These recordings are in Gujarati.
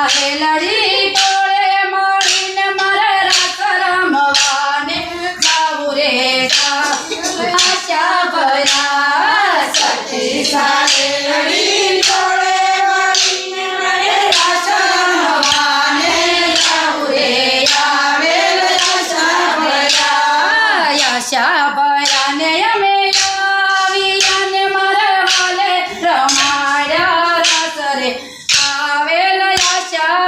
હેલડી ટોળે મળીને મારે રાસ રમવાને જાવું રે આશા ભર્યા સખી સાથે હેલડી ટોળે મળીને મારે રાસ રમવાને જાવું રે આવેલ આશા ભર્યાને અમે આવીને મારે વાલે રમાડ્યા રાસ રે આવેલ આશા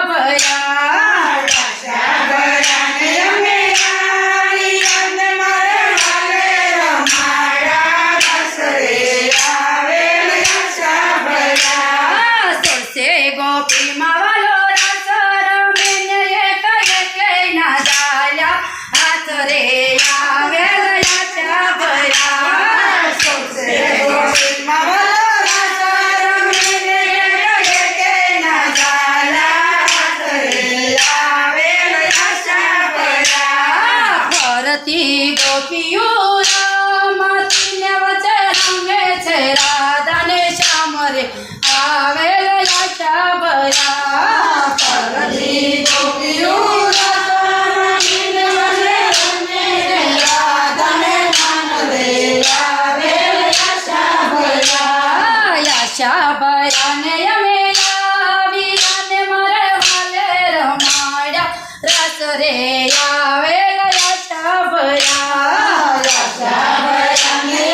ભર્યાને અમે આવીને મારે વાલે રમાડ્યા રાસ રે આવેલ આશા ભર્યા સોસે ગોપીમાં વાલો રાસ રમીને એક ના ચાલ્યા હાથ રે આવેલ આશા ભર્યા સોસે ગોપીમાં વાલો રાસ રમીને એક ના ચાલ્યા હાથ રે આવેલ આશા ભર્યા ફરતી ગોપીઓ રમતીને વચ્ચે રમે છે રાધાને શ્યામ રે આવેલ આશા ભર્યા ફરતી ગોપીઓ રમતીને વચ્ચે રમે છે રાધાને શ્યામ રે આવેલ આશા ભર્યાને અમે આવીને મારે વાલે રમાડ્યા રાસ રે આવેલ આશા ભર્યાને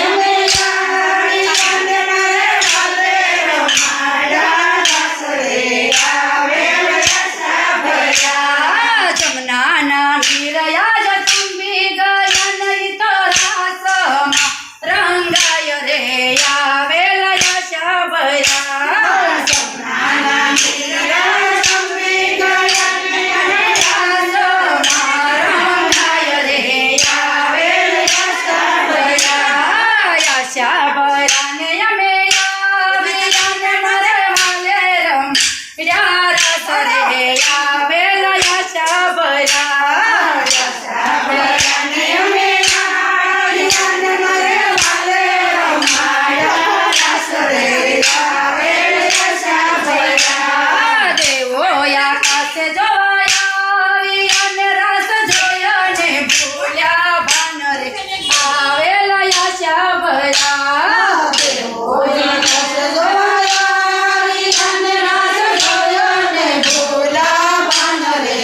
અમે આવીને મારે વાલે રમાડ્યા રાસ રે આવેલ આશા ભર્યા જમનાના નીરયા જંબી ગયા નહીં તો રાસમાં રંગાય રે આવેલ આશા ભર્યા જમનાના નીરયા જંબી ગયા નહીં રાસમાં રંગાય રે આવેલ આશા ભર્યાને અમે આવીને મારે વાલે રમાડ્યા રાસ રે આવેલ આશા ભર્યાને અમે આવીને મારે વાલે રમાડ્યા રાસ રે આવેલ આશા ભર્યા દેવો આકાશે જોયા આવીને રાસ જોયો ને ભૂલ્યા ભાન રે આવેલ આશા ભર્યા દેવો આકાશે જોયા આવીને રાસ જોયો ને ભૂલ્યા ભાન રે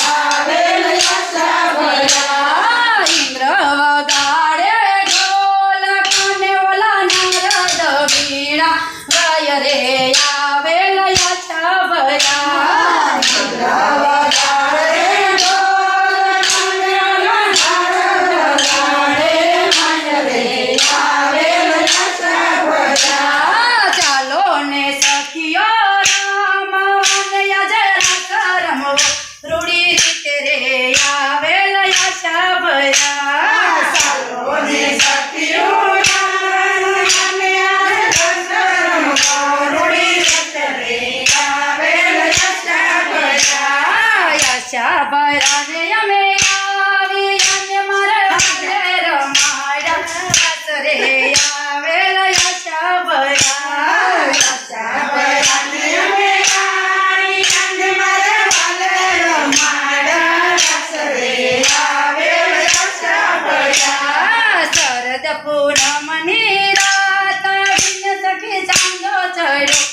આવેલ આશા ભર્યા ઇન્દ્ર વગાડે ઢોલ કાને ઓલા નારદ વીણા ગાય રે આવેલ આશા ભર્યા ઇન્દ્ર વગાડે ઢોલ કાને ઓલા નારદ ગાડે માય રે આવેલ આશા ભર્યા ચાલો ને સખીઓ રમવાને આજે રાસ રમવો રૂડી રીતે રે આવેલ આશા ભર્યા ચાલો ને સખીઓ રમવાને આજે રાસ રમવો રૂડી રીતે રે આવેલ આશા ભર્યાને અમે આવીને મારે વાલે રમાડ્યા રાસ રે આવેલ આશા ભર્યાને અમે આવીને મારે વાલે રમાડ્યા રાસ રે આવેલ આશા ભર્યા શરદ પૂનમની રાત બિન સખી ચાંદો ચડ્યો